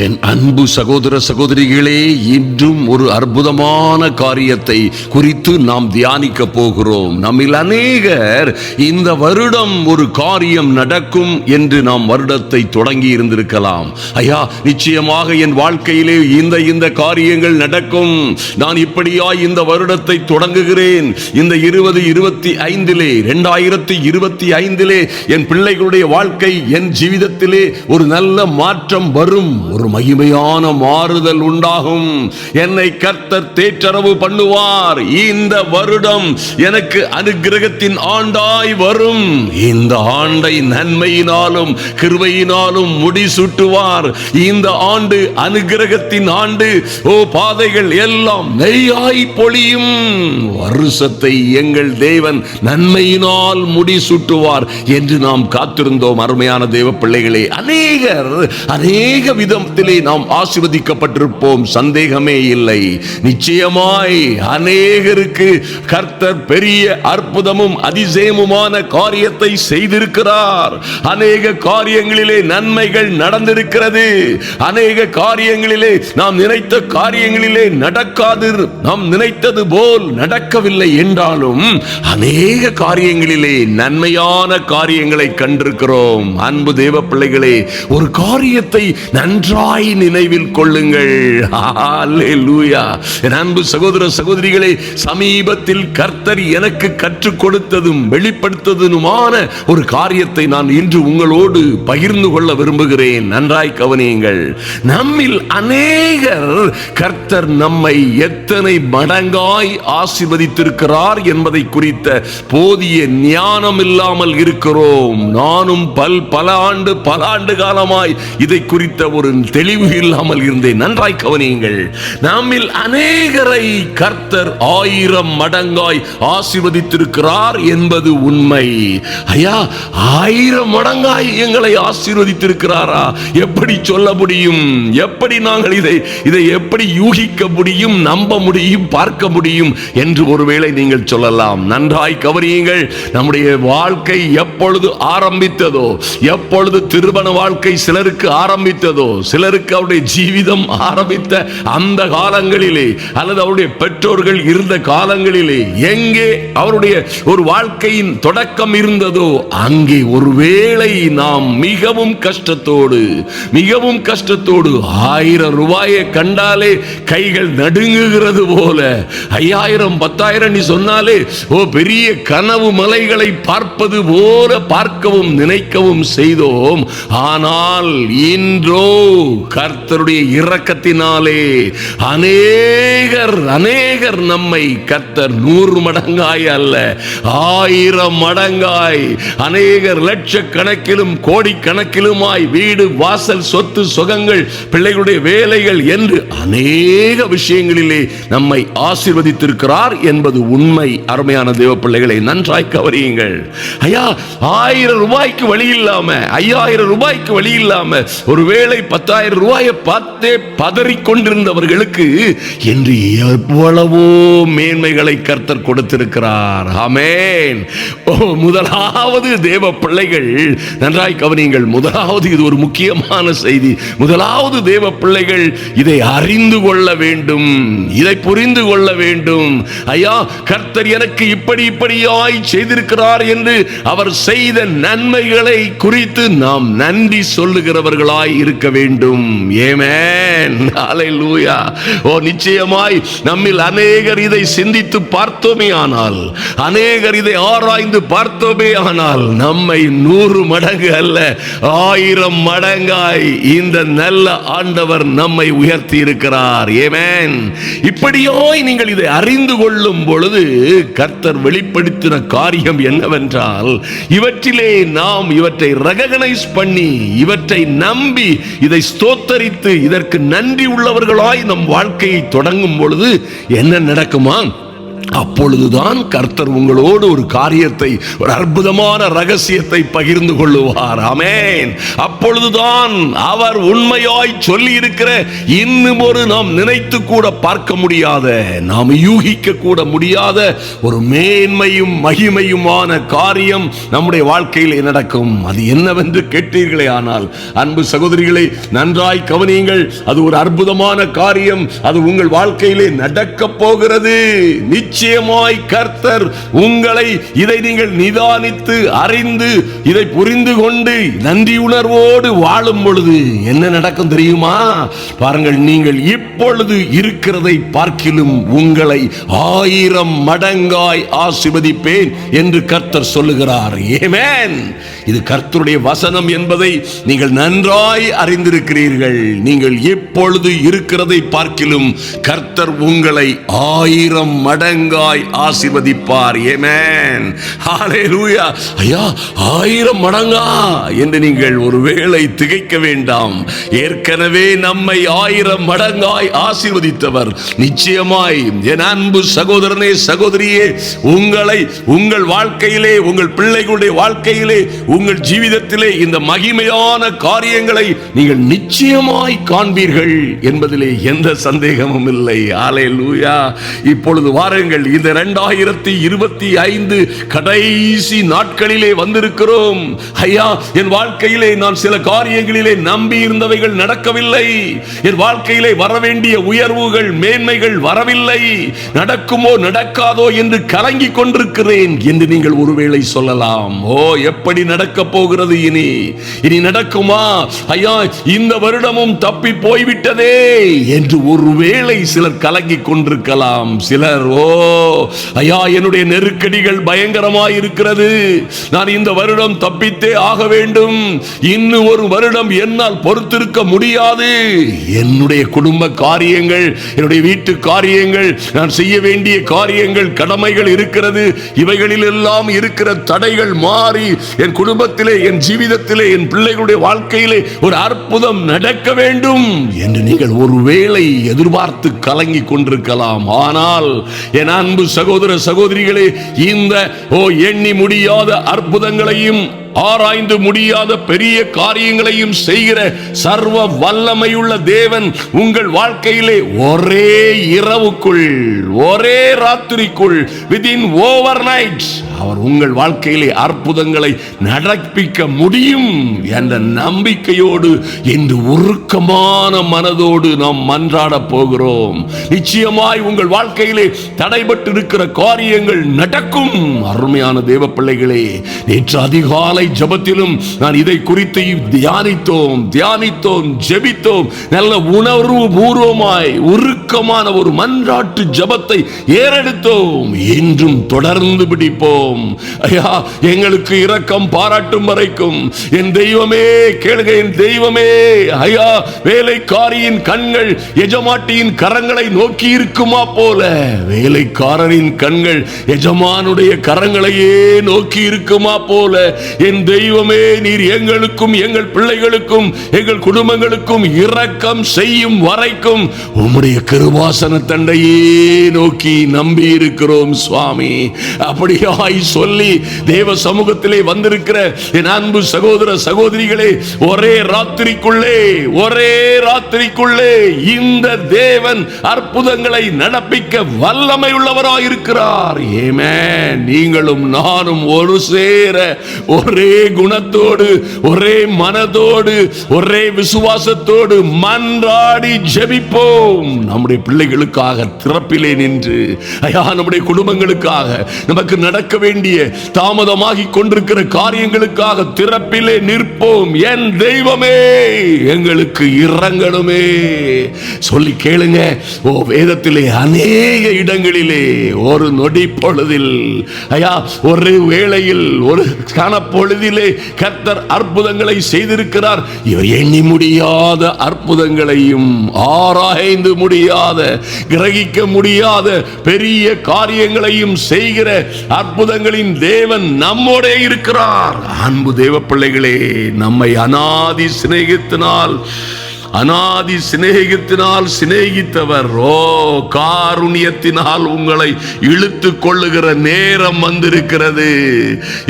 என் அன்பு சகோதர சகோதரிகளே, இன்றும் ஒரு அற்புதமான காரியத்தை குறித்து நாம் தியானிக்க போகிறோம். நம்மில் அநேகர் இந்த வருடம் ஒரு காரியம் நடக்கும் என்று நாம் வருடத்தை தொடங்கி இருந்திருக்கலாம். ஐயா, நிச்சயமாக என் வாழ்க்கையிலே இந்த காரியங்கள் நடக்கும், நான் இப்படியாய் இந்த வருடத்தை தொடங்குகிறேன், இந்த 2025 என் பிள்ளைகளுடைய வாழ்க்கை, என் ஜீவிதத்திலே ஒரு நல்ல மாற்றம் வரும், ஒரு மகிமையான மாறுதல் உண்டாகும், என்னை கர்த்தர் தேற்றரவு பண்ணுவார், இந்த வருடம் எனக்கு அனுக்கிரகத்தின் ஆண்டாய் வரும், இந்த ஆண்டை நன்மையினாலும் கிருபையினாலும் முடிசூட்டுவார், இந்த ஆண்டு அனுக்கிரகத்தின் ஆண்டு, பாதைகள் எல்லாம் நெய்யாய் பொழியும், வருஷத்தை எங்கள் தேவன் நன்மையினால் முடிசூட்டுவார் என்று நாம் காத்திருந்தோம். அருமையான தேவ பிள்ளைகளே, அநேக விதத்திலே நாம் ஆசீர்வதிக்கப்பட்டிருப்போம், சந்தேகமே இல்லை. நிச்சயமாய் அநேகருக்கு கர்த்தர் பெரிய அற்புதமும் அதிசயமுமான காரியத்தை செய்திருக்கிறார். அநேக காரியங்களிலே நன்மைகள் நடந்திருக்கிறது. அநேக காரியங்களிலே நாம் நினைத்த காரியங்களிலே நடக்காது, நாம் நினைத்தது போல் நடக்கவில்லை என்றாலும் அநேக காரியங்களிலே நன்மையான காரியங்களை கண்டிருக்கிறோம். அன்பு தேவ பிள்ளைகளே, ஒரு காரியத்தை நன்றாய் நினைவில் கொள்ளுங்கள். அல்லேலூயா. என் அன்பு சகோதர சகோதரிகளே, சமீபத்தில் கர்த்தர் எனக்கு கற்றுக் கொடுத்ததும் வெளிப்படுத்ததுமான ஒரு காரியத்தை நான் இன்று உங்களோடு பகிர்ந்து கொள்ள விரும்புகிறேன். நன்றாய் கவனியுங்கள். நம்மில் அநேகர் கர்த்தர் நம்மை எத்தனை மடங்காய் ஆசீர்வதித்திருக்கிறார் என்பதை குறித்த போதிய ஞானம் இல்லாமல் இருக்கிறோம். நானும் பல ஆண்டு காலமாய் இதை குறித்த ஒரு தெளிவு இல்லாமல் இருந்தேன். நன்றாய் கவனியுங்கள். நம்மில் அநேகரை கர்த்தர் 1000 மடங்காய் ஆசீர்வதித்திருக்கிறார் என்பது உண்மை. ஐயா, 1000 மடங்காய் எங்களை ஆசீர்வதித்திருக்கிறாரா? எப்படி சொல்ல முடியும்? எப்படி நாங்கள் இதை எப்படி யூகிக்க முடியும், நம்ப முடியும், பார்க்க முடியும் என்று ஒருவேளை நீங்கள் சொல்லலாம். நன்றாய் கவனியுங்கள். நம்முடைய வாழ்க்கை எப்பொழுது ஆரம்பித்ததோ, எப்பொழுது திருமண வாழ்க்கை சிலருக்கு ஆரம்பித்ததோ, சிலருக்கு அவருடைய ஜீவிதம் ஆரம்பித்த அந்த காலங்களிலே, அல்லது அவருடைய பெற்றோர்கள் இருந்த காலங்களிலே எங்கே அவருடைய ஒரு வாழ்க்கையின் தொடக்கம் இருந்ததோ, அங்கே ஒருவேளை நாம் மிகவும் கஷ்டத்தோடு 1000 ரூபாயை கண்டாலே கைகள் நடுங்குகிறது போல, 5000 10,000 நீ சொன்னாலே பெரிய கனவு மலைகளை பார்ப்பது போல பார்க்கவும் நினைக்கவும் செய்தோம். ஆனால் இன்றோ கர்த்தருடைய இரக்கத்தினாலே அநேகர் நம்மை கர்த்தர் 100 மடங்காய் அல்ல 1000 மடங்காய், அநேகர் லட்சக்கணக்கிலும் கோடிக்கணக்கிலுமாய் வீடு வாசல் சொத்து சுகங்கள் பிள்ளைகளுடைய வேலைகள் என்று அநேக விஷயங்களிலே நம்மை ஆசீர்வதித்திருக்கிறார் என்பது உண்மை. அருமையான தேவ பிள்ளைகளை, நன்றாய் கவனியுங்கள். ஐயா, 1000 ரூபாய்க்கு வழி இல்லாம, 5000 ரூபாய்க்கு வழி இல்லாம, ஒருவேளை 10,000 ரூபாயை பார்த்தே பதறிக்கொண்டிருந்தவர்களுக்கு என்று எவ்வளவோ மேன்மைகளை கர்த்தர் கொடுத்திருக்கிறார். ஆமென். முதலாவது தேவ பிள்ளைகள், நன்றாய் கவனியுங்கள். முதலாவது, இது ஒரு முக்கியமான செய்தி. முதலாவது தேவ பிள்ளைகள் இதை அறிந்து கொள்ள வேண்டும், இதை புரிந்து கொள்ள வேண்டும். ஐயா, கர்த்தர் எனக்கு இப்படியாய் செய்திருக்கிறார் என்று அவர் செய்த நன்மைகளை குறித்து நாம் நன்றி சொல்லுகிறவர்களாய் இருக்க வேண்டும். ஆமென். அல்லேலூயா. நிச்சயமாய் நம்மில் அநேகர் இதை சிந்தித்து பார்த்தோமே ஆனால், அநேகர் இதை ஆராய்ந்து பார்த்தோமே ஆனால், நம்மை 100 மடங்கு அல்ல 1000 மடங்காய் இந்த நல்ல ஆண்டவர் நம்மை உயர்த்தி இருக்கிறார். ஆமென். இப்படியாய் நீங்கள் இதை அறிந்து கொள்ளும் பொழுது கர்த்தர் வெளிப்படுத்தின காரியம் என்னவென்றால், இவற்றிலே நாம் இவற்றை ரெகக்னைஸ் பண்ணி, இவற்றை நம்பி, இதை ஸ்தோத்தரித்து, இதற்கு நன்றி உள்ளவர்களாய் நம் வாழ்க்கையை தொடங்கும் பொழுது என்ன நடக்குமா? அப்பொழுதுதான் கர்த்தர் உங்களோடு ஒரு காரியத்தை, ஒரு அற்புதமான ரகசியத்தை பகிர்ந்து கொள்ளுவார். ஆமென். அப்பொழுதுதான் அவர் உண்மையாய் சொல்லி இருக்கிற இன்னும் ஒரு நாம் நினைத்து கூட பார்க்க முடியாத, நாம் யூகிக்க கூட முடியாத ஒரு மேன்மையும் மகிமையுமான காரியம் நம்முடைய வாழ்க்கையில் நடக்கும். அது என்னவென்று கேட்டீர்களே ஆனால், அன்பு சகோதரிகளை நன்றாய் கவனியுங்கள். அது ஒரு அற்புதமான காரியம். அது உங்கள் வாழ்க்கையிலே நடக்க போகிறது. நிச்சயமாய் கர்த்தர் உங்களை, இதை நீங்கள் நிதானித்து அறிந்து இதை புரிந்து கொண்டு நன்றி உணர்வோடு வாழும் பொழுது என்ன நடக்கும் தெரியுமா? பாருங்கள், நீங்கள் இப்பொழுது இருக்கிறதை பார்க்கிலும் உங்களை 1000 மடங்காய் ஆசீர்வதிப்பேன் என்று கர்த்தர் சொல்லுகிறார். ஆமென். இது கர்த்தருடைய வசனம் என்பதை நீங்கள் நன்றாய் அறிந்திருக்கிறீர்கள். நீங்கள் இப்பொழுது இருக்கிறதை பார்க்கிலும் கர்த்தர் உங்களை 1000 மடங்காய் ஆசீர்வதிப்பார். ஆமென். ஹல்லேலூயா. ஐயா, 1000 மடங்கா என்று நீங்கள் ஒருவேளை திகைக்க வேண்டாம். ஏற்கனவே நம்மை 1000 மடங்காய் ஆசீர்வதித்தவர் நிச்சயமாய் என் அன்பு சகோதரனே, சகோதரியே, உங்களை உங்கள் வாழ்க்கையிலே, உங்கள் பிள்ளைகளுடைய வாழ்க்கையிலே, உங்கள் ஜீவிதத்திலே இந்த மகிமையான காரியங்களை நீங்கள் நிச்சயமாய் காண்பீர்கள் என்பதிலே எந்த சந்தேகமும் இல்லை. ஹல்லேலூயா. இப்பொழுது வாருங்கள், இந்த 2025 கடைசி நாட்களிலே வந்திருக்கிறோம். ஐயா, என் வாழ்க்கையிலே நான் சில காரியங்களிலே நம்பி இருந்தவைகள் நடக்கவில்லை. என் வாழ்க்கையிலே வரவேண்டிய உயர்வுகள், மேன்மைகள் வரவில்லை. நடக்குமோ நடக்காதோ என்று கலங்கிக் கொண்டிருக்கிறேன் என்று நீங்கள் ஒருவேளை சொல்லலாம். ஓ, எப்படி நடக்க போகிறது? இனி நடக்குமா? ஐயா, இந்த வருடமும் தப்பி போய்விட்டதே என்று ஒருவேளை சிலர் கலங்கிக் கொண்டிருக்கலாம். சிலர், ஓ ஐயா, என்னுடைய நெருக்கடிகள் பயங்கரமாய் இருக்கிறது, நான் இந்த வருடம் தப்பித்தே ஆக வேண்டும், இன்னும் ஒரு வருடம் என்னால் பொறுத்திருக்க முடியாது, என்னுடைய குடும்ப காரியங்கள், என்னுடைய வீட்டு காரியங்கள், நான் செய்ய வேண்டிய காரியங்கள், கடமைகள் இருக்கிறது, இவைகளில் எல்லாம் இருக்கிற தடைகள் மாறி என் குடும்பத்திலே, என் ஜீவிதத்திலே, என் பிள்ளைகளுடைய வாழ்க்கையிலே ஒரு அற்புதம் நடக்க வேண்டும் என்று நீங்கள் ஒருவேளை எதிர்பார்த்து கலங்கி கொண்டிருக்கலாம். ஆனால் என் அன்பு சகோதர சகோதரிகளே, இந்த எண்ணி முடியாத அற்புதங்களையும் ஆராய்ந்து முடியாத பெரிய காரியங்களையும் செய்கிற சர்வ வல்லமையுள்ள தேவன் உங்கள் வாழ்க்கையிலே ஒரே இரவுக்குள், ஒரே ராத்திரிக்குள், வித்தின் ஓவர் நைட் அவர் உங்கள் வாழ்க்கையிலே அற்புதங்களை நடப்பிக்க முடியும் என்ற நம்பிக்கையோடு இன்று உருக்கமான மனதோடு நாம் மன்றாட போகிறோம். நிச்சயமாய் உங்கள் வாழ்க்கையிலே தடைபட்டு இருக்கிற காரியங்கள் நடக்கும். அருமையான தேவ பிள்ளைகளே, நேற்று அதிகாலை ஜெபத்திலும் நான் இதை குறித்து தியானித்தோம், ஜெபித்தோம். நல்ல உணர்வு பூர்வமாய் உருக்கமான ஒரு மன்றாட்டு ஜெபத்தை ஏறெடுத்தோம். இன்றும் தொடர்ந்து பிடிப்போம். ஐயா, எங்களுக்கு இரக்கம் பாராட்டும் வரைக்கும் என் தெய்வமே கேளுங்க, என் தெய்வமே. ஐயா, வேலைக்காரியின் கண்கள் எஜமாட்டியின் கரங்களை நோக்கி இருக்குமா போல வேலைக்காரரின் கண்கள் எஜமானுடைய கரங்களையே நோக்கி இருக்குமா போல என் தெய்வமே, நீர் எங்களுக்கும், எங்கள் பிள்ளைகளுக்கும், எங்கள் குடும்பங்களுக்கும் இரக்கம் செய்யும் வரைக்கும் உம்முடைய கிருபாசன தண்டையே நோக்கி நம்பி இருக்கிறோம் சுவாமி. அப்படியாய் சொல்லி தேவ சமூகத்திலே வந்திருக்கிற என் அன்பு சகோதர சகோதரிகளே, ஒரே ராத்திரிக்குள்ளே இந்த தேவன் அற்புதங்களை நடப்பிக்க வல்லமை உள்ளவராய் இருக்கிறார். ஆமென். நீங்களும் நானும் ஒரு சேர ஒரே குணத்தோடு, ஒரே மனதோடு, ஒரே விசுவாசத்தோடு மன்றாடி ஜெபிப்போம். நம்முடைய பிள்ளைகளுக்காக திறப்பிலே நின்று, ஐயா, நம்முடைய குடும்பங்களுக்காக, நமக்கு நடக்க வேண்டிய தாமதமாகி கொண்டிருக்கிற காரியங்களுக்காக திறப்பிலே நிற்போம். என் தெய்வமே, எங்களுக்கு இரங்கணுமே சொல்லி கேளுங்க. வேதத்திலே அநேக இடங்களிலே ஒரு நொடி பொழுதில், ஐயா, ஒரு வேளையில், ஒரு கணப்பொழுதிலே கர்த்தர் அற்புதங்களை செய்திருக்கிறார். எண்ணி முடியாத அற்புதங்களையும், ஆராய்ந்து முடியாத, கிரகிக்க முடியாத பெரிய காரியங்களையும் செய்கிற அற்புதங்களின் தேவன் நம்மோட இருக்கிறார். அன்பு தேவ பிள்ளைகளே, நம்மை அநாதி சிநேகித்தினால் அநாதி சிநேகத்தினால் சிநேகித்தவர் காருண்யத்தினால் உங்களை இழுத்து கொள்ளுகிற நேரம் வந்திருக்கிறது.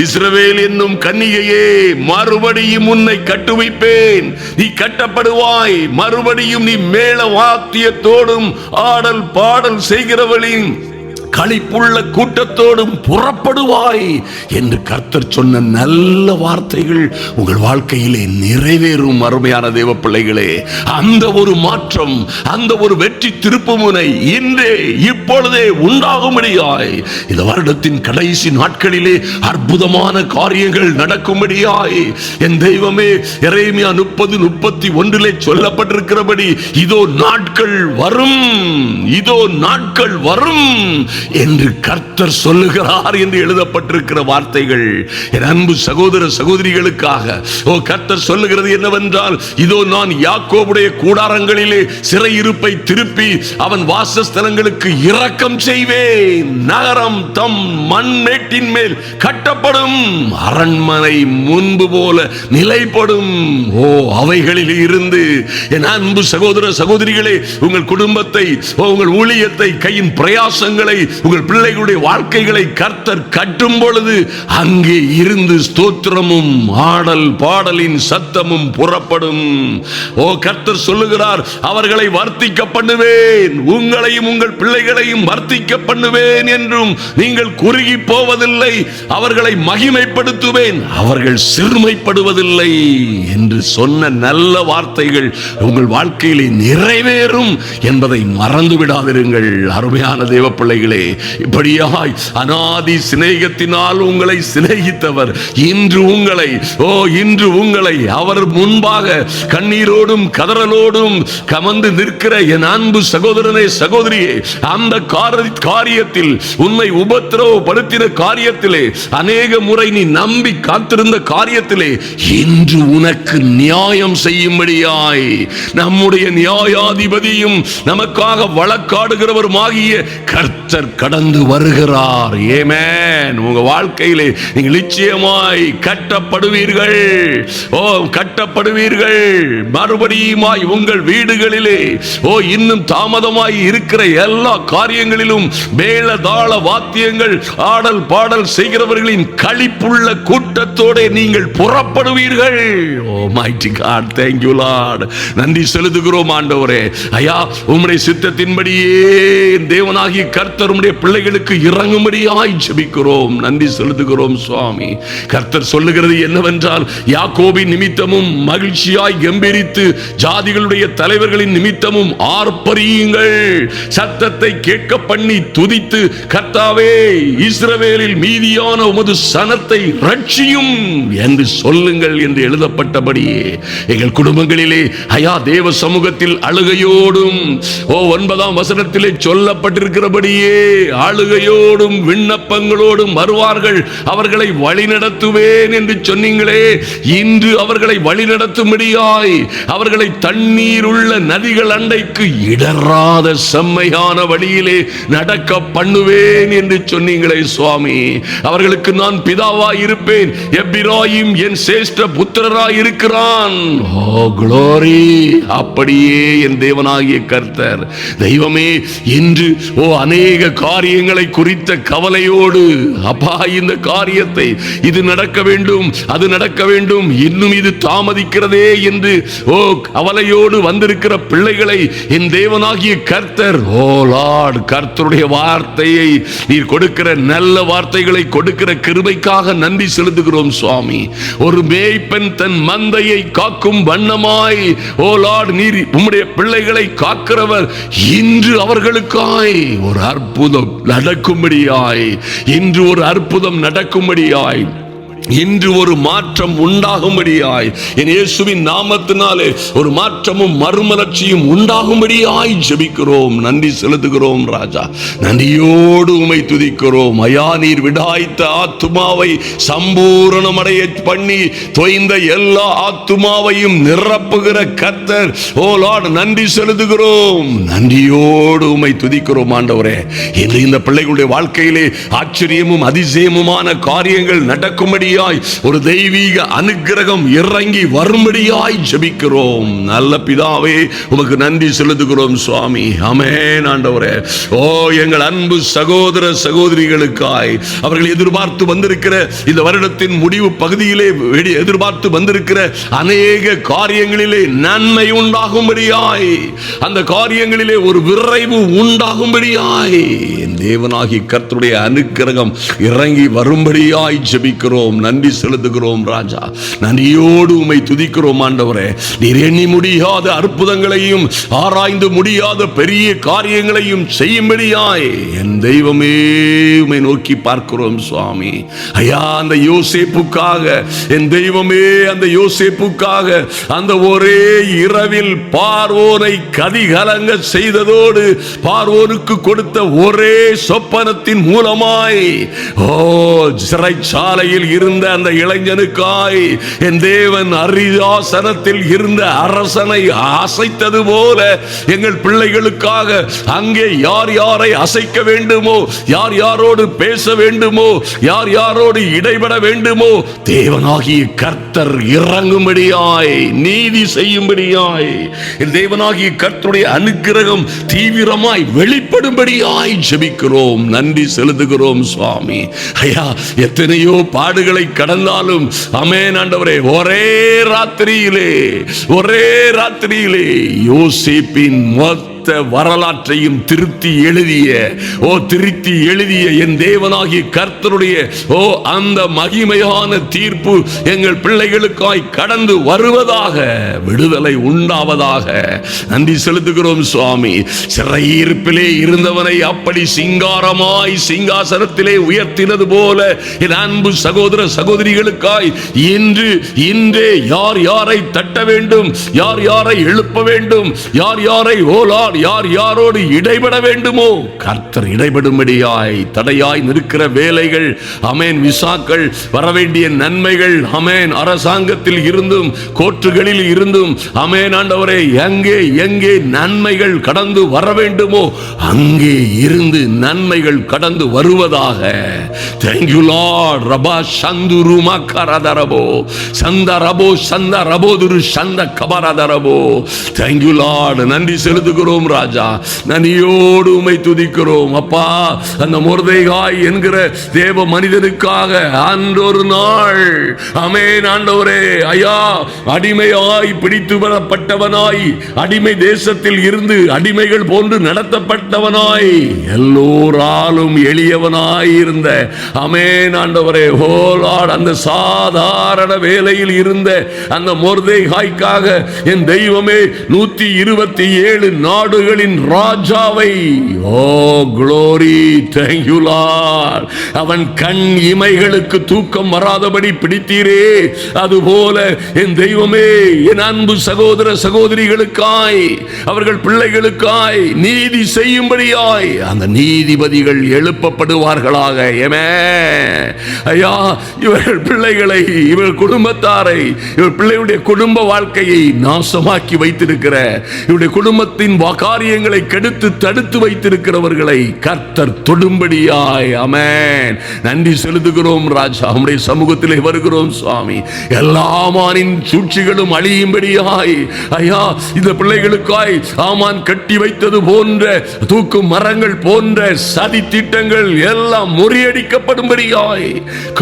இஸ்ரவேல் என்னும் கன்னிகையே, மறுபடியும் உன்னை கட்டுவிப்பேன், நீ கட்டப்படுவாய். மறுபடியும் நீ மேல வாத்தியத்தோடும் ஆடல் பாடல் செய்கிறவளின் களிப்புள்ள கூட்டத்தோடும் புறப்படுவாய் என்று கர்த்தர் சொன்ன நல்ல வார்த்தைகள் உங்கள் வாழ்க்கையிலே நிறைவேறும். அருமையான தேவ பிள்ளைகளே, அந்த ஒரு மாற்றம், அந்த ஒரு வெற்றி திருப்புமுனை இன்றே இப்பொழுதே உண்டாகும்படியாய், இந்த வருடத்தின் கடைசி நாட்களிலே அற்புதமான காரியங்கள் நடக்கும்படியாய் என் தெய்வமே, எரேமியா 30:31 சொல்லப்பட்டிருக்கிறபடி இதோ நாட்கள் வரும், இதோ நாட்கள் வரும் என்று கர்த்தர் சொல்லுகிறார் என்று எழுதப்பட்டிருக்கிற வார்த்தைகள் என் அன்பு சகோதர சகோதரிகளுக்காக கர்த்தர் சொல்லுகிறது என்னவென்றால், இதோ நான் யாக்கோபுடைய கூடாரங்களிலே சிறையிருப்பை திருப்பி அவன் வாசஸ்தலங்களுக்கு இரக்கம் செய்வேன். நகரம் தம் மண்மேட்டின் மேல் கட்டப்படும், அரண்மனை முன்பு போல நிலைப்படும். அவைகளில் இருந்து என் அன்பு சகோதர சகோதரிகளே, உங்கள் குடும்பத்தை, உங்கள் ஊழியத்தை, கையின் பிரயாசங்களை, உங்கள் பிள்ளைகளுடைய வாழ்க்கைகளை கர்த்தர் கட்டும் பொழுது அங்கே இருந்து ஸ்தோத்திரமும் ஆடல் பாடலின் சத்தமும் புறப்படும். கர்த்தர் சொல்லுகிறார், அவர்களை வர்த்திக்க பண்ணுவேன், உங்களையும் உங்கள் பிள்ளைகளையும் வர்த்திக்க பண்ணுவேன் என்றும் நீங்கள் குறுகி போவதில்லை, அவர்களை மகிமைப்படுத்துவேன், அவர்கள் சிறுமைப்படுவதில்லை என்று சொன்ன நல்ல வார்த்தைகள் உங்கள் வாழ்க்கையிலே நிறைவேறும் என்பதை மறந்து விடாதிருங்கள். அருமையான தேவ பிள்ளைகளே, இப்படியாய் அநாதி சிநேகத்தினால் உங்களை சிநேகித்தவர் இன்று உங்களை அவர் முன்பாக கண்ணீரோடும் கதறலோடும் கமந்து நிற்கிற என் அன்பு சகோதரனே சகோதரியே, அந்த காரியத்தில் உன்னை உபத்திரவப்படுத்தின காரியத்திலே, அநேக முறை நீ நம்பி காத்திருந்த காரியத்திலே இன்று உனக்கு நியாயம் செய்யும்படியாய் நம்முடைய நியாயாதிபதியும் நமக்காக வழக்காடுகிறவருமாகிய கர்த்தர் கடந்து வருகிறார். ஆமென். உங்க வாழ்க்கையிலே நீங்கள் நிச்சயமாய் கட்டப்படுவீர்கள். கட்டப்படுவீர்கள். மறுபடியுமாய் உங்கள் வீடுகளிலே இன்னும் தாமதமாய் இருக்கிற எல்லா காரியங்களிலும் மேளதாள வாத்தியங்கள், ஆடல் பாடல் செய்கிறவர்களின் களிப்புள்ள கூட்டத்தோடு நீங்கள் புறப்படுவீர்கள். mighty God, thank you Lord. நன்றி செலுத்துகிறோம் ஆண்டவரே. ஐயா, உம்முடைய சித்தத்தின்படியே தேவனாகிய கர்த்தர் உம்முடைய பிள்ளைகளுக்கு இறங்கும்படியாய் ஜெபிக்கிறோம். நன்றி செலுத்துகிறோம் சுவாமி. கர்த்தர் சொல்லுகிறது என்னவென்றால், யாக்கோபின் நிமித்தமும் மகிழ்ச்சியாய் கம்பீரித்து ஜாதிகளுடைய தலைவர்களின் நிமித்தமும் ஆர்ப்பரியுங்கள், சத்தத்தை கேட்க பண்ணி துதித்து கர்த்தாவே இஸ்ரவேலில் மீதியான உமது சனத்தை ரட்சியும் என்று சொல்லுங்கள் என்று எழுதப்பட்டபடியே எங்கள் குடும்பங்களிலே ஐயா தேவ சமூகத்தில் அழுகையோடும் 9ஆம் வசனத்திலே சொல்லப்பட்டிருக்கிறபடியே அழுகையோடும் விண்ணப்பங்களோடும் வருவார்கள், அவர்களை வழிநடத்துவேன் என்று சொன்னீங்களே. இன்று அவர்களை வழிநடத்தும்படியாய் அவர்களை தண்ணீர் உள்ள நதிகள் அண்டைக்கு இடராத செம்மையான வழியிலே நடக்க பண்ணுவேன் என்று சொன்னீங்களே சுவாமி. அவர்களுக்கு நான் பிதாவாய் இருப்பேன், எப்பிராயீம் என் சேஷ்ட புத்திரராய் இருக்கிறான். glory. அப்படியே என் தேவனாகிய கர்த்தர் தெய்வமே இன்று அநேக காரியங்களை குறித்த கவலையோடு, அப்பா இந்த காரியத்தை இது நடக்க வேண்டும், அது நடக்க வேண்டும், இன்னும் இது தாமதிக்கிறதே என்று கவலையோடு வந்திருக்கிற பிள்ளைகளை என் தேவனாகிய கர்த்தர் லார்ட், கர்த்தருடைய வார்த்தையை நீர் கொடுக்கிற நல்ல வார்த்தைகளை கொடுக்கிற கிருபைக்காக நன்றி செலுத்துகிறோம் சுவாமி. ஒரு மேய்ப்பன் தன் மந்தையை காக்கும் வண்ணமாய் லார்ட் நீர் உம்முடைய பிள்ளைகளை காக்கிறவர். இன்று அவர்களுக்காய் ஒரு அற்புதம் நடக்கும்படியாய், இன்று ஒரு அற்புதம் நடக்கும்படியாய், இன்று ஒரு மாற்றம் உண்டாகும்படியாய், என் இயேசுவின் நாமத்தினாலே ஒரு மாற்றமும் மறுமலர்ச்சியும் உண்டாகும்படியாய் ஜெபிக்கிறோம். நன்றி செலுத்துகிறோம் ராஜா. நன்றியோடு உம்மை துதிக்கிறோம். ஐயா, நீர் விடாய்த்த ஆத்துமாவை சம்பூரணமடைய பண்ணி தொய்ந்த எல்லா ஆத்துமாவையும் நிரப்புகிற கர்த்தர் லார்ட், நன்றி செலுத்துகிறோம். நன்றியோடு உம்மை துதிக்கிறோம் ஆண்டவரே. இன்று இந்த பிள்ளைகளுடைய வாழ்க்கையிலே ஆச்சரியமும் அதிசயமுமான காரியங்கள் நடக்கும்படி வரும்படியாய், ஒரு தெய்வீக அனுக்கிரகம் இறங்கி வரும்படியாய் ஜெபிக்கிறோம். நல்ல பிதாவே, உமக்கு நன்றி செலுத்துகிறோம் சுவாமி. ஆமென் ஆண்டவரே. ஓ எங்கள் அன்பு சகோதர சகோதரிகளுக்காய், அவர்கள் எதிர்பார்த்து வந்திருக்கிற இந்த வருடத்தின் முடிவு பகுதியிலே எதிர்பார்த்து வந்திருக்கிற அநேக காரியங்களிலே நன்மை உண்டாகும்படியாய், அந்த காரியங்களிலே ஒரு விரைவு உண்டாகும்படியாய் என் தேவனாகி கர்த்தருடைய அனுக்கிரகம் இறங்கி வரும்படியாய் ஜெபிக்கிறோம். நன்றி செலுத்துகிறோம் ராஜா. நன்றியோடு உம்மை துதிக்கிறோம் ஆண்டவரே. நீர் எண்ணி முடியாத அற்புதங்களையும் ஆராய்ந்து முடியாத பெரிய காரியங்களையும் செய்யும்படியாய் என் தெய்வமே உம்மை நோக்கி பார்க்கிறோம் சுவாமி. ஐயா, அந்த யோசேப்புக்காக என் தெய்வமே, அந்த யோசேப்புக்காக அந்த ஒரே இரவில் பார்வோனை கதிகலங்க செய்ததோடு பார்வோனுக்கு கொடுத்த ஒரே சொப்பனத்தின் மூலமாய் சிறைச்சாலையில் இருந்த அந்த இளைஞனுக்காய் என் தேவன் அரியாசனத்தில் இருந்த அரசனை அசைத்தது போல எங்கள் பிள்ளைகளுக்காக அங்கே யார் யாரை அசைக்க வேண்டுமோ, யார் யாரோடு பேச வேண்டுமோ, யார் யாரோடு இடைபட வேண்டுமோ, தேவனாகிய கர்த்தர் இறங்கும்படியாய், நீதி செய்யும்படியாய், என் தேவனாகிய கர்த்தருடைய அனுக்கிரகம் தீவிரமாய் வெளிப்படும்படியாய் ஜெபிக்கிறோம். நன்றி செலுத்துகிறோம் சுவாமி. ஐயா, எத்தனையோ பாடுகளை கடந்தாலும் ஆமென் ஆண்டவரே, ஒரே ராத்திரியிலே யோசேப்பின் வரலாற்றையும் திருத்தி எழுதிய என் தேவனாகிய கர்த்தருடைய அந்த மகிமையான தீர்ப்பு எங்கள் பிள்ளைகளுக்காய் கடந்து வருவதாக, விடுதலை உண்டாவதாக நன்றி செலுத்துகிறோம் சுவாமி. சிறையிருப்பிலே இருந்தவனை அப்படி சிங்காரமாய் சிங்காசனத்திலே உயர்த்தினது போல என் அன்பு சகோதர சகோதரிகளுக்காய் இன்றே யார் யாரை தட்ட வேண்டும், யார் யாரை எழுப்ப வேண்டும், யார் யாரை ஓலார், யார் யாரோடு இடைபட வேண்டுமோ கர்த்தர் இடைபடும்படியாய், தடையாய் நிற்கிற வேலைகள் ஆமென், விசாக்கள், வரவேண்டிய நன்மைகள் ஆமென், அரசாங்கத்தில் இருந்தும் கோர்ட்டுகளில் இருந்தும் ஆமென் ஆண்டவரே, எங்கே நன்மைகள் கடந்து வர வேண்டுமோ அங்கே இருந்து நன்மைகள் கடந்து வருவதாக. Thank you Lord. ரபா சந்துரு மக்கரதரபோ சந்தரபோ சந்தரபோதுரு சந்த கபரதரபோ. Thank you Lord. நன்றி செலுத்துகிறோம் ராஜா. நன்றியோடு உம்மை துதிக்கிறோம் அப்பா. அந்த மொர்தெகாய் என்கிற தேவ மனிதனுக்காக அன்றொரு நாள் ஆமென் ஆண்டவரே, ஐயா, அடிமையாய் பிடித்து வரப்பட்டவனாய், அடிமை தேசத்தில் இருந்து அடிமைகள் போன்று நடத்தப்பட்டவனாய், எல்லோராலும் எளியவனாய் இருந்த ஆமென் ஆண்டவரே, ஓ லார்ட், அந்த சாதாரண வேலையில் இருந்த அந்த மொர்தெகாய்க்காக என் தெய்வமே 127 நாடுகளின் ராஜாவை, ஓ க்ளோரி, தேங்க் யூ லார்ட், அவன் கண் இமைகளுக்கு தூக்கம் வராதபடி பிடித்தீரே, அதுபோல என் தெய்வமே என் அன்பு சகோதர சகோதரிகளுக்காய், அவர்கள் பிள்ளைகளுக்காய் நீதி செய்யும்படியாய் அந்த நீதிபதிகள் எழுப்பப்படுவார்களாக. ஐயா, இவர்கள் பிள்ளைகளை, இவர்கள் குடும்பத்தாரை, இவர் பிள்ளையுடைய குடும்ப வாழ்க்கையை நாசமாக்கி வைத்திருக்கிற, இவருடைய குடும்பத்தின் காரியங்களை கெடுத்து தடுத்து வைத்திருக்கிறவர்களை கர்த்தர் தொடும்படியாய் ஆமென் நன்றி செலுத்துகிறோம் ராஜா. உம்முடைய சமூகத்திலே வருகிறோம் சுவாமி. எல்லா ஆமானின் சூழ்ச்சிகளும் அழியும்படியாய் ஐயா, இந்த பிள்ளைகளுக்காய் ஆமான் கட்டி வைத்தது போன்ற தூக்கு மரங்கள் போன்ற சதி திட்டங்கள் எல்லாம் முறியடிக்கப்படும்படியாய்,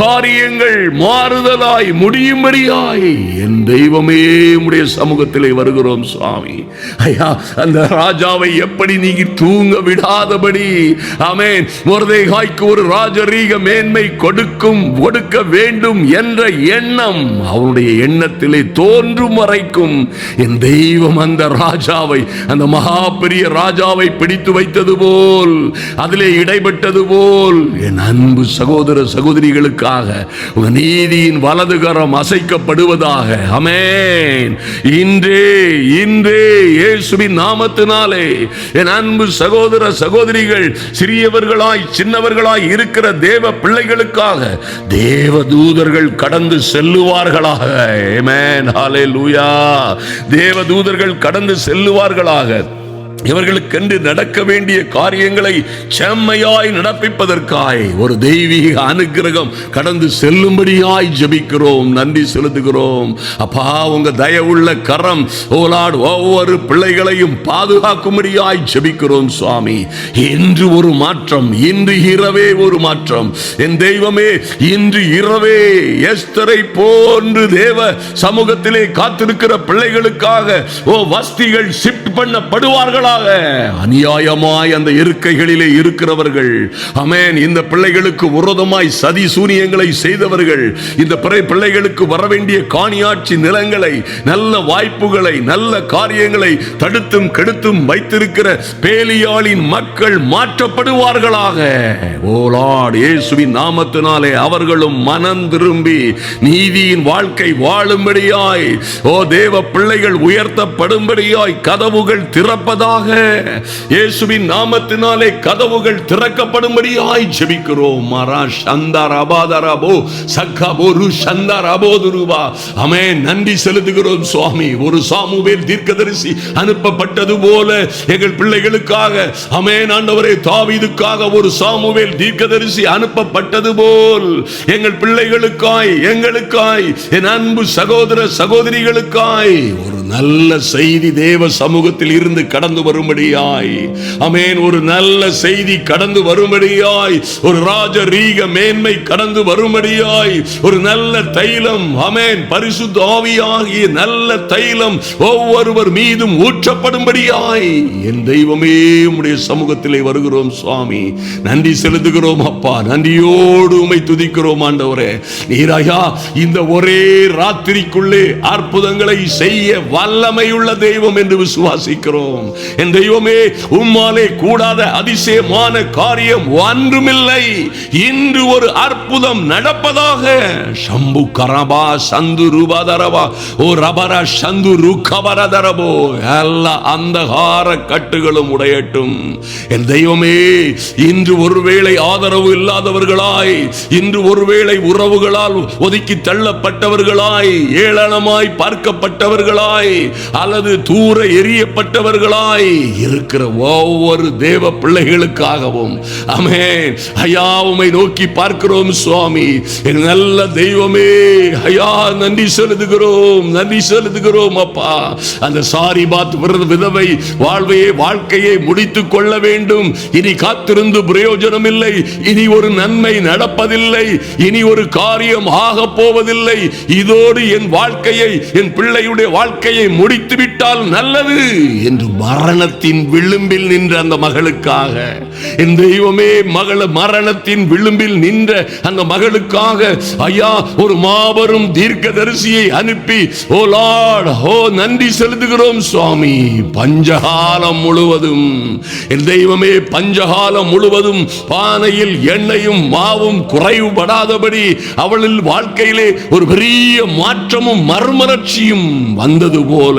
காரியங்கள் மாறுதலாய் முடியும்படியாய் என் தெய்வமே உம்முடைய சமூகத்திலே வருகிறோம் சுவாமி. ஐயா, அந்த ராஜாவை எப்படி நீங்க தூங்க விடாதபடி ஆமென், மொர்தெகாய்க்கு ஒரு ராஜரீக மேன்மை கொடுக்க வேண்டும் என்ற எண்ணம் அவனுடைய எண்ணத்திலே தோன்றும் வரைக்கும் என் தெய்வம் அந்த ராஜாவை, அந்த மகா பெரிய ராஜாவை பிடித்து வைத்தது போல், அதிலே இடைப்பட்டது போல் என் அன்பு சகோதர சகோதரிகளுக்காக உங்க நீதியின் வலதுகரம் அசைக்கப்படுவதாக. ஆமென். இன்றே இயேசுவின் நாமத்தினாலே என் அன்பு சகோதர சகோதரிகள், சிறியவர்களாய் சின்னவர்களாய் இருக்கிற தேவ பிள்ளைகளுக்காக தேவ தூதர்கள் கடந்து செல்லுவார்களாக. ஆமென். ஹல்லேலூயா. தேவ தூதர்கள் கடந்து செல்லுவார்களாக. இவர்களுக்கென்று நடக்க வேண்டிய காரியங்களை செம்மையாய் நடப்பிப்பதற்காய் ஒரு தெய்வீக அனுக்கிரகம் கடந்து செல்லும்படியாய் ஜெபிக்கிறோம். நன்றி செலுத்துகிறோம். அப்பா, உங்க தயவுள்ள கரம் ஓலாடு ஒவ்வொரு பிள்ளைகளையும் பாதுகாக்கும்படியாய் ஜெபிக்கிறோம் சுவாமி. இன்று ஒரு மாற்றம், இன்று இரவே ஒரு மாற்றம். என் தெய்வமே, இன்று இரவே எஸ்தரை போன்று தேவ சமூகத்திலே காத்திருக்கிற பிள்ளைகளுக்காக வஸ்திகள் ஷிஃப்ட் பண்ணப்படுவார்களா? அநியாயமாய் அந்த இருக்கைகளிலே இருக்கிறவர்கள், ஆமென், இந்த பிள்ளைகளுக்கு விரோதமாய் சதி சூனியங்களை செய்தவர்கள், இந்த பிள்ளைகளுக்கு வரவேண்டிய காணியாட்சி நிலங்களை, நல்ல வாய்ப்புகளை, நல்ல காரியங்களை தடுத்தும் கெடுத்தும் வைத்திருக்கிற பேலியாளின் மக்கள் மாற்றப்படுவார்களாக. ஓ லார்ட், இயேசுவின் நாமத்தினாலே அவர்களும் மனம் திரும்பி நீதியின் வாழ்க்கை வாழும்படியாய், ஓ தேவ பிள்ளைகள் உயர்த்தப்படும்படியாய் கதவுகள் திறப்பதாக இயேசுவின் நாமத்தினாலே கதவுகள் திறக்கப்படும்படியாய் ஜெபிக்கிறோம். மரா சந்தரபாதரபோ சக்கபோரு சந்தரபோதுருவா. ஆமென். நன்றி செலுத்துகிறோம் சுவாமி. ஒரு சாமுவேல் தீர்க்கதரிசி அனுப்பப்பட்டது போல எங்கள் பிள்ளைகளுக்காக, ஆமென் ஆண்டவரே, தாவீதுக்காக ஒரு சாமுவேல் தீர்க்கதரிசி அனுப்பப்பட்டது போல் எங்கள் பிள்ளைகளுக்காய், எங்களுக்காய், என் அன்பு சகோதர சகோதரிகளுக்காய் ஒரு நல்ல செய்தி தேவ சமூகத்தில் இருந்து கடந்து வரும்படியாய், ஆமென், ஒரு நல்ல செய்தி கடந்து வரும்படியாய், ஒரு ராஜரீக மேன்மை கடந்து வரும்படியாய், ஒரு நல்ல தைலம், ஆமென், பரிசுத்த ஆவியாகிய நல்ல தைலம் ஒவ்வொருவர் மீதும் ஊற்றப்படும்படியாய் என் தெய்வமே உம்முடைய சமூகத்திலே வருகிறோம் சுவாமி. நன்றி செலுத்துகிறோம் அப்பா. நன்றியோடு உம்மை துதிக்கிறோம் ஆண்டவரே. நீராயா இந்த ஒரே ராத்திரிக்குள்ளே அற்புதங்களை செய்ய வல்லமையுள்ள தெய்வம் என்று விசுவாசிக்கிறோம். என் தெய்வமே, உம்மாலே கூடாத அதிசயமான காரியம் ஒன்றுமில்லை. இன்று ஒரு அற்புதம் நடப்பதாக. சம்பு கரபா சந்து ரூபாதரபா ஓ ரபரா சந்து ருக்கபரதரபோ. எல்லா அந்தகார கட்டுகளும் உடையட்டும். என் தெய்வமே, இன்று ஒருவேளை ஆதரவு இல்லாதவர்களாய், இன்று ஒருவேளை உறவுகளால் ஒதுக்கி தள்ளப்பட்டவர்களாய், ஏளனமாய் பார்க்கப்பட்டவர்களாய், அல்லது தூர எரியப்பட்டவர்களாய் இருக்கிற ஒவ்வொரு தேவ பிள்ளைகளுக்காகவும், ஆமென், ஐயா உம்மை நோக்கி பார்க்கிறோம் சுவாமி. என் நல்ல தெய்வமே, ஐயா நன்றி செலுத்துகிறோம், நன்றி செலுத்துகிறோம் அப்பா. அந்த சாரிபாத் விதவை வாழ்க்கையை முடித்துக் கொள்ள வேண்டும். இனி காத்திருந்து பிரயோஜனம் இல்லை. இனி ஒரு நன்மை நடப்பதில்லை. இனி ஒரு காரியம் ஆக போவதில்லை. இதோடு என் வாழ்க்கையை, என் பிள்ளையுடைய வாழ்க்கையை முடித்து விட்டால் நல்லது என்று மரணத்தின் விளிம்பில் நின்ற அந்த மகளுக்காக, என் தெய்வமே, மரணத்தின் விளிம்பில் நின்ற அந்த மகளுக்காக ஐயா ஒரு மாபெரும் தீர்க்கதரிசியை அனுப்பி, ஓ லார்ட், ஓ நன்றி செலுத்துகிறோம் சுவாமி. பஞ்சகாலம் முழுவதும் என் தெய்வமே, பஞ்சகாலம் முழுவதும் பானையில் எண்ணெயும் மாவும் குறைவுபடாதபடி அவளில் வாழ்க்கையிலே ஒரு பெரிய மாற்றமும் மறுமலர்ச்சியும் வந்தது போல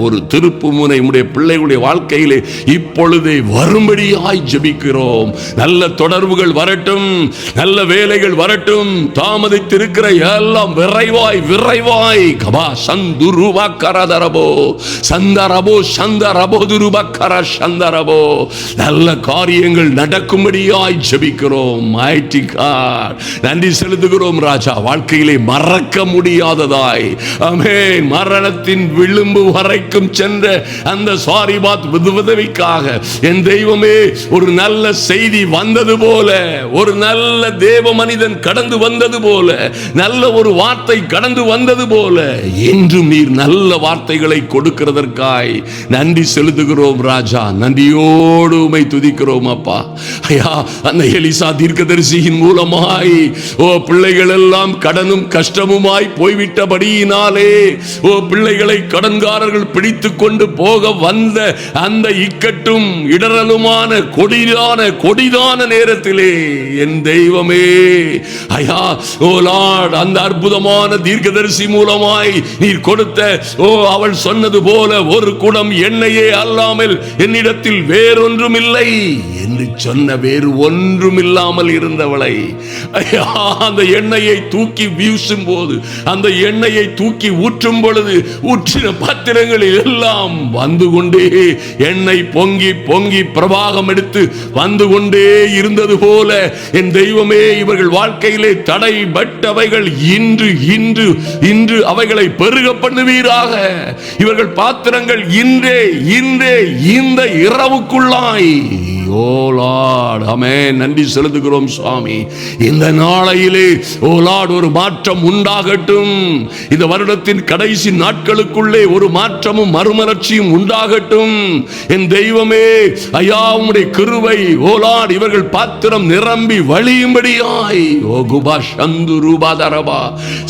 ஒரு திருப்பு முனை உடைய பிள்ளைகளுடைய வாழ்க்கையிலே இப்பொழுதே வரும்படியாய் ஜெபிக்கிறோம். நல்ல தொடர்புகள் வரட்டும், நல்ல வேலைகள் வரட்டும். தாமதித்திருக்கிற எல்லாம் விரைவாய் விரைவாய் கபா சந்துருவா கரதரபோ சந்தரபோ சந்தரபோ துருபக்கர சந்தரபோ நல்ல காரியங்கள் நடக்கும்படியாய் ஜெபிக்கிறோம். mighty God, நன்றி செலுத்துகிறோம் ராஜா. வாழ்க்கையிலே மறக்க முடியாததாய், ஆமென், மரணத்தின் விளிம்பு வரைக்கும் சென்ற அந்த சாரிபாத் விதவைக்காக என் தெய்வமே ஒரு நல்ல செய்தி வந்தது போல, ஒரு நல்ல தேவ மனிதன் கடந்து வந்தது போல, நல்ல ஒரு வார்த்தை கடந்து வந்தது போல, என்றும் நீர் நல்ல வார்த்தைகளை கொடுக்கிறதற்காய் நன்றி செலுத்துகிறோம் ராஜா. நன்றியோடு உம்மை துதிக்கிறோம் அப்பா. ஐயா, அந்த எலிசா தீர்க்கதரிசியின் மூலமாய் ஓ பிள்ளைகள் எல்லாம் கடனும் கஷ்டமுமாய் போய்விட்டபடியினாலே, ஓ பிள்ளைகளை கடன்காரர்கள் பிடித்துக் கொண்டு போக வந்த அந்த இக்கட்டும் இடரலுமான கொடிதான நேரத்திலே என் தெய்வமே, ஐயா, ஓ லார்ட், அந்த அற்புதமான தீர்க்கதரிசி மூலமாய் நீர் கொடுத்த, ஓ அவள் சொன்னது போல ஒரு குடம் எண்ணெயே அல்லாமல் என்னிடத்தில் வேறொன்றும் இல்லை என்று சொன்ன வேறு ஒன்றும் இல்லாமல் இருந்தவளை அந்த எண்ணெயை தூக்கி வீசும் போது, அந்த எண்ணெயை தூக்கி ஊற்றும் பொழுது ஊற்றின பாத்திரங்களில் எல்லாம் வந்து கொண்டே எண்ணெய் பொங்கி பொங்கி பிரவாகம் எடுத்து வந்து கொண்டே இருந்தது போல என் தெய்வமே, இவர்கள் வாழ்க்கையிலே தடைபட்டவைகள் இன்று இன்று இன்று அவைகளை பெருக பண்ணுவீராக. இவர்கள் பாத்திரங்கள் இன்றே இன்றே இந்த இரவுக்குள்ளாய், ஓ லார்ட், ஆமென், நன்றி செலுத்துகிறோம் சுவாமி. இந்த நாளையிலே ஓ லார்ட் ஒரு மாற்றம் உண்டாகட்டும். இந்த வருடத்தின் கடைசி நாட்களுக்குள்ளே ஒரு மாற்றமும் மறுமலர்ச்சியும் உண்டாகட்டும். என் தெய்வமே, ஐயா உம்முடைய கிருபை ஓ லார்ட் இவர்கள் பாத்திரம் நிரம்பி வழியும்படியாய், ஓ குபா சந்துரு பாதரபா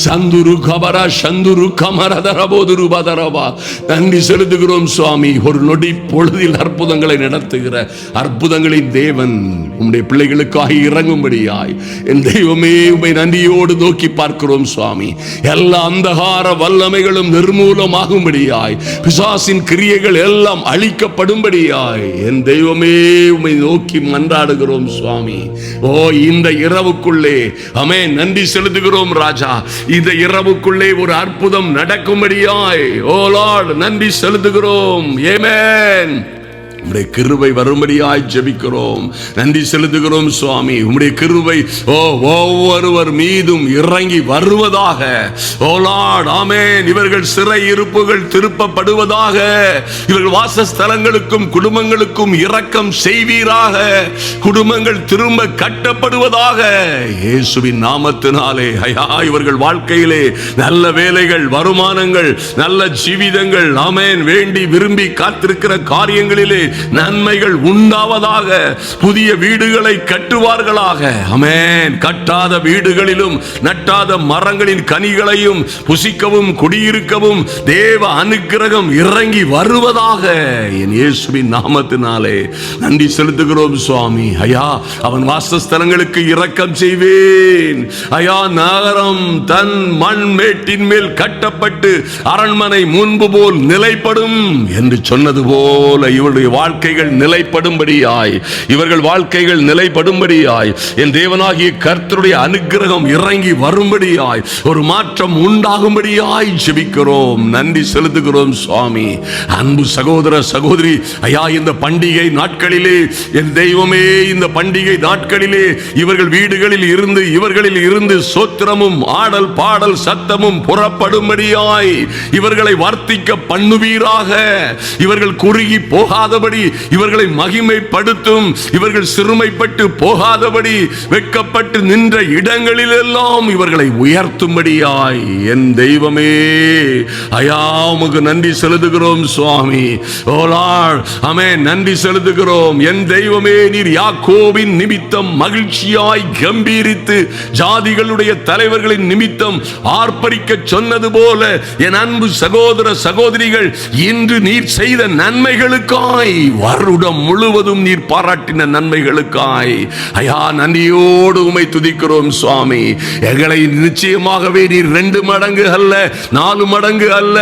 சந்துரு கபரா சந்துரு கமரதரபோது ரூபாதரபா, நன்றி செலுத்துகிறோம் சுவாமி. ஒரு நொடி பொழுதில் அற்புதங்களை நடத்துகிற அற்புதங்களின் தேவன் உம்முடைய பிள்ளைகளுக்காக இறங்கும்படியாய் என் தெய்வமே உம்மை நன்றியோடு நோக்கி பார்க்கிறோம் சுவாமி. எல்லா அந்தகார வல்லமைகளும் நிர்மூலமாகும்படியாய், பிசாசின் கிரியைகள் எல்லாம் அழிக்கப்படும்படியாய் என் தெய்வமே உம்மை நோக்கி மன்றாடுகிறோம் சுவாமி. ஓ இந்த இரவுக்குள்ளே ஆமென், நன்றி செலுத்துகிறோம் ராஜா. இந்த இரவுக்குள்ளே ஒரு அற்புதம் நடக்கும்படியாய் ஓ லார்ட் நன்றி செலுத்துகிறோம். ஆமென். உம்முடைய கிருபை வரும்படியாய் ஜெபிக்கிறோம். நன்றி செலுத்துகிறோம் சுவாமி. உம்முடைய கிருபை ஒவ்வொருவர் மீதும் இறங்கி வருவதாக. ஓ லார்ட், ஆமென். இவர்கள் சிறை இருப்புகள் திருப்பப்படுவதாக. இவர்கள் வாசஸ்தலங்களுக்கும் குடும்பங்களுக்கும் இரக்கம் செய்வீராக. குடும்பங்கள் திரும்ப கட்டப்படுவதாக இயேசுவின் நாமத்தினாலே. ஐயா, இவர்கள் வாழ்க்கையிலே நல்ல வேலைகள், வருமானங்கள், நல்ல ஜீவிதங்கள், ஆமென், வேண்டி விரும்பி காத்திருக்கிற காரியங்களிலே நன்மைகள் உண்டாவதாக. புதிய வீடுகளை கட்டுவார்களாக. ஆமென். கட்டாத வீடுகளிலும் நட்டாத மரங்களின் கனிகளையும் புசிக்கவும் குடியிருக்கவும் தேவ அனுக்கிரகம் இறங்கி வருவதாக என் இயேசுவின் நாமத்தினாலே நன்றி செலுத்துகிறோம் சுவாமி. ஐயா, அவன் வாசஸ்தலங்களுக்கு இரக்கம் செய்வேன். ஐயா, நகரம் தன் மண் மேட்டின் மேல் கட்டப்பட்டு அரண்மனை முன்பு போல் நிலைப்படும் என்று சொன்னது போல இவருடைய வாழ்க்கைகள் நிலைப்படும்படியாய், இவர்கள் வாழ்க்கைகள் நிலைப்படும்படியாய் என் தேவனாகிய கர்த்தருடைய அனுக்கிரகம் இறங்கி வரும்படியாய், ஒரு மாற்றம் உண்டாகும்படியாய் ஜெபிக்கிறோம். நன்றி செலுத்துகிறோம் சுவாமி. அன்பு சகோதர சகோதரி, ஐயா, இந்த பண்டிகை நாட்களிலே என் தெய்வமே, இந்த பண்டிகை நாட்களிலே இவர்கள் வீடுகளில் இருந்து இவர்களில் இருந்து சோத்திரமும் ஆடல் பாடல் சத்தமும் புறப்படும்படியாய் இவர்களை வர்த்திக்க பண்ணுவீராக. இவர்கள் குறுகி போகாதபடி இவர்களை மகிமைப்படுத்தும். இவர்கள் சிறுமைப்பட்டு போகாதபடி வெட்கப்பட்டு நின்ற இடங்களில் எல்லாம் இவர்களை உயர்த்தும்படியாய் என் தெய்வமே, ஐயா உமக்கு நன்றி செலுத்துகிறோம் சுவாமி. ஓ லார்ட், ஆமென், நன்றி செலுத்துகிறோம். என் தெய்வமே, நீர் யாக்கோபின் நிமித்தம் மகிழ்ச்சியாய் கம்பீரித்து ஜாதிகளுடைய தலைவர்களின் நிமித்தம் ஆர்ப்பரிக்க சொன்னது போல என் அன்பு சகோதர சகோதரிகள் இன்று நீர் செய்த நன்மைகளுக்காய், வருடம் முழுவதும் நீர் பாராட்டின நன்மைகளுக்காய் ஐயா நன்றியோடு உம்மை துதிக்கிறோம் சுவாமி. எங்களை நிச்சயமாகவே நீர் 2 மடங்கு அல்ல, 4 மடங்கு அல்ல,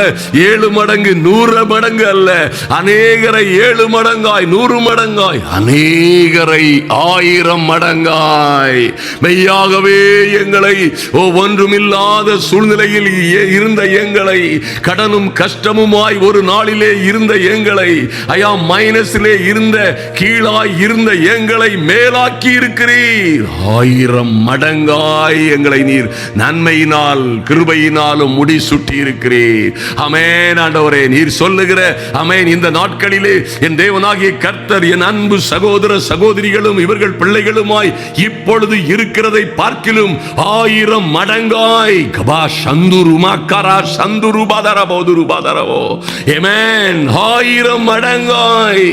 7 மடங்கு, 100 மடங்கு அல்ல, அநேகரை 7 மடங்காய், 100 மடங்காய், அநேகரை 1000 மடங்காய் மெய்யாகவே எங்களை ஒன்றுமில்லாத சூழ்நிலையில் இருந்த எங்களை, கடனும் கஷ்டமுமாய் ஒரு நாளிலே இருந்த எங்களை, ஐயா மைனஸிலே இருந்த கீழாய் இருந்த எங்களை மேலாக்கி இருக்கிறீர். 1000 மடங்காய் எங்களை நீர் நன்மையினால் கிருபையினாலும் முடிசூட்டி இருக்கிறீர். ஆமென். ஆண்டவரே, நீர் சொல்லுகிற ஆமென், இந்த நாட்களிலே என் தேவனாகிய கர்த்தர் என் அன்பு சகோதர சகோதரிகளும் இவர்கள் பிள்ளைகளுமாய் இப்பொழுது இருக்கிறதை பார்க்கிலும் 1000 மடங்காய் கபா சந்துரு மாக்கரா சந்துரு பாதரபோதுரு பாதரவோ ஆமென் 1000 மடங்காய்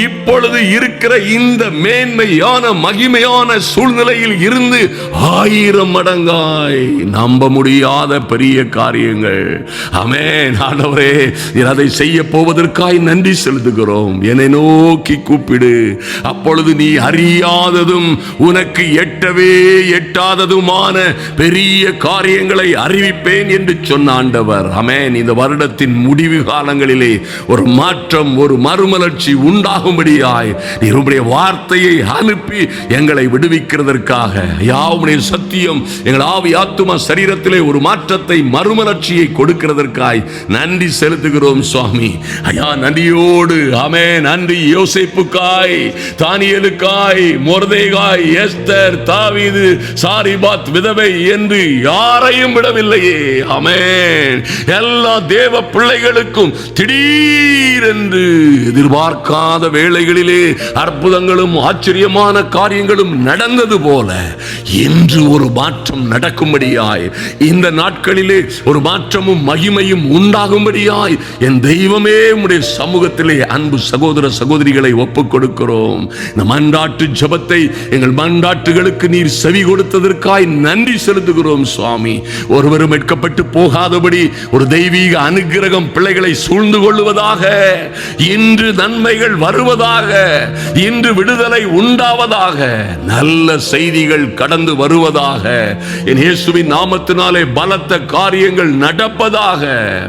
இப்பொழுது இருக்கிற இந்த மேன்மையான மகிமையான சூழ்நிலையில் இருந்து 1000 மடங்காய் நம்ப முடியாத பெரிய காரியங்கள். ஆமென். ஆண்டவரே, அதை செய்ய போவதற்காய் நன்றி செலுத்துகிறோம். என்னை நோக்கி கூப்பிடு, அப்பொழுது நீ அறியாததும் உனக்கு எட்டவே எட்டாததுமான பெரிய காரியங்களை அறிவிப்பேன் என்று சொன்ன ஆண்டவர். ஆமென். இந்த வருடத்தின் முடிவு காலங்களிலே ஒரு மாற்றம், ஒரு மறுமலர்ச்சி மறுமலர்ச்சி உண்டாகும்படியாய் நீர் உம்முடைய வார்த்தையை அனுப்பி எங்களை விடுவிக்கிறதற்காக யாவுடைய சத்தியம் எங்கள் ஆவி ஆத்துமா சரீரத்திலே ஒரு மாற்றத்தை மறுமலர்ச்சியை கொடுக்கிறதற்காய் நன்றி செலுத்துகிறோம் சுவாமி. ஐயா நன்றியோடு ஆமே. நன்றி யோசேப்புக்காய், தானியேலுக்காய், மொர்தேகாய், எஸ்தர், தாவீது, சாரிபாத் விதவை என்று யாரையும் விடவில்லையே. ஆமென். எல்லா தேவ பிள்ளைகளுக்கும் திடீரென்று எதிர்பார்க்காத வேளைகளிலே அற்புதங்களும் ஆச்சரியமான காரியங்களும் நடந்தது போல இன்று ஒரு மாற்றம் நடக்கும்படியாய், இந்த நாட்களிலே ஒரு மாற்றமும் மகிமையும் உண்டாகும்படியாய் என் தெய்வமே உம்முடைய சமூகத்திலே அன்பு சகோதர சகோதரிகளை ஒப்புக் கொடுக்கிறோம். இந்த மன்றாட்டு ஜெபத்தை எங்கள் மன்றாட்டுகளுக்கு நீர் செவி கொடுத்ததற்காய் நன்றி செலுத்துகிறோம் சுவாமி. ஒருவரும் எடுக்கப்பட்டு போகாதபடி ஒரு தெய்வீக அனுக்கிரகம் பிள்ளைகளை சூழ்ந்து கொள்வதாக, இன்று நன்மைகள் வருவதாக, இன்று விடுதலை உண்டாவதாக, நல்ல செய்திகள் கடந்து வருவதாக, என் இயேசுவின் நாமத்தினாலே பலத்த காரியங்கள் நடப்பதாக,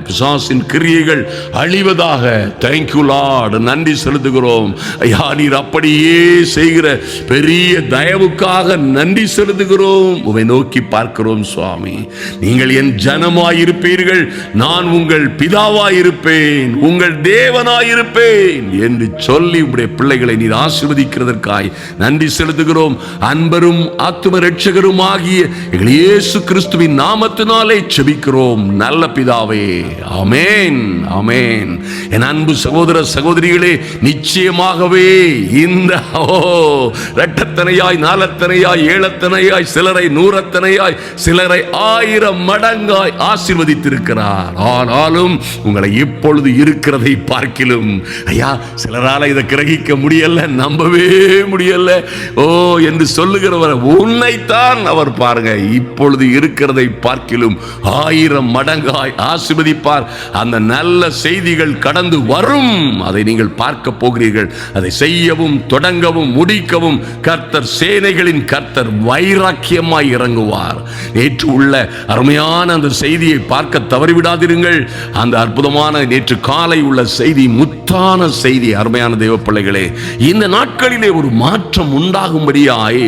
பிசாசின் கிரியைகள் அழிவதாக. Thank you Lord. நன்றி செலுத்துகிறோம் ஐயா. நீர் அப்படியே செய்கிற பெரிய தயவுக்காக நன்றி செலுத்துகிறோம். உம்மை நோக்கி பார்க்கிறோம் சுவாமி. நீங்கள் என் ஜனமாயிருப்பீர்கள், நான் உங்கள் பிதாவாயிருப்பேன், உங்கள் தேவனாயிருப்பேன் என்று சொல்லி உம்முடைய பிள்ளைகளை நீர் ஆசீர்வதிக்கிறதற்காய் நன்றி செலுத்துகிறோம். அன்பரும் ஆத்தும இரட்சகரும் ஆகிய எங்கள் இயேசு கிறிஸ்துவின் நாமத்தினாலே ஜெபிக்கிறோம் நல்ல பிதாவே. ஆமென், ஆமென். என் அன்பு சகோதர சகோதரிகளே, நிச்சயமாகவே இந்த இரட்டத்தனையாய், நாலத்தனையாய், ஏழத்தனையாய், சிலரை நூறத்தனையாய், சிலரை 1000 மடங்காய் ஆசீர்வதித்திருக்கிறார். ஆனாலும் உங்களை இப்பொழுது இருக்கிறதை பார்க்கிலும் ஐயா சிலரால இதை கிரகிக்க முடியல, நம்பவே முடியல என்று சொல்லுகிறவர் உன்னைத்தான் அவர் பாருங்க இப்பொழுது இருக்கிறதை பார்க்கிலும் 1000 மடங்காய் ஆசீர்வதிப்பார். அந்த நல்ல செய்திகள் கடந்து வரும், அதை நீங்கள் பார்க்க போகிறீர்கள். அதை செய்யவும் தொடங்கவும் முடிக்கவும் கர்த்தர், சேனைகளின் கர்த்தர் வைராக்கியமாய் இறங்குவார். நேற்று உள்ள அருமையான அந்த செய்தியை பார்க்க தவறிவிடாதிருங்கள். அந்த அற்புதமான நேற்று காலை உள்ள செய்தி முத்தான செய்தி. அருமையான தேவ பிள்ளைகளே, இந்த நாட்களிலே ஒரு மாற்றம் உண்டாகும்படியாய்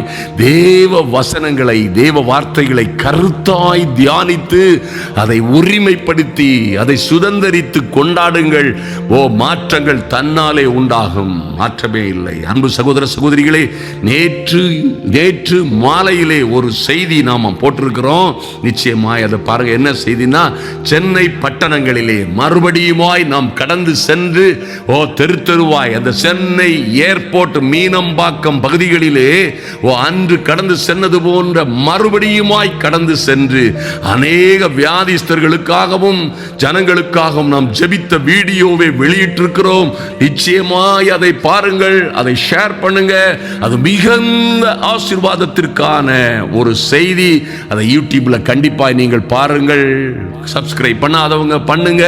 தேவ வசனங்களை, தேவ வார்த்தைகளை கருத்தாய் தியானித்து அதை உரிமைப்படுத்தி அதை சுதந்தரித்து கொண்டாடுங்கள். மாற்றங்கள் தன்னாலே உண்டாகும், மாற்றமே இல்லை. அன்பு சகோதர சகோதரிகளே, நேற்று மாலையிலே ஒரு செய்தி நாம போட்டிருக்கிறோம். நிச்சயமாய் அதை பாருங்க. என்ன செய்தினா, சென்னை பட்டணங்களிலே மறுபடியுமாய் நாம் கடந்து சென்று தெரு தெருவாய் அந்த சென்னை ஏர்போர்ட், மீனம்பாக்கம் பகுதிகளிலே அன்று கடந்து சென்றது போன்ற மறுபடியுமாய் கடந்து சென்று அநேக வியாதிஸ்தர்களுக்காகவும் ஜனங்களுக்காகவும் நாம் ஜெபித்த வீடியோவை வெளியிட்டிருக்கிறோம். நிச்சயமாய் அதை பாருங்கள், அதை ஷேர் பண்ணுங்க. அது மிகுந்த ஆசீர்வாதத்திற்கான ஒரு செய்தி. அதை யூடியூப்ல கண்டிப்பாக நீங்கள் பாருங்கள். சப்ஸ்கிரைப் பண்ணாதவங்க பண்ணுங்க.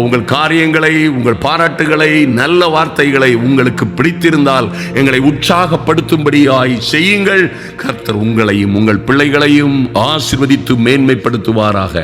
உங்கள் காரியங்களை, உங்கள் பாராட்டுகளை, நல்ல வார்த்தைகளை உங்களுக்கு பிடித்திருந்தால் எங்களை உற்சாகப்படுத்தும்படியாய் செய்யுங்கள். கர்த்தர் உங்களையும் உங்கள் பிள்ளைகளையும் ஆசீர்வதித்து மேன்மைப்படுத்துவாராக.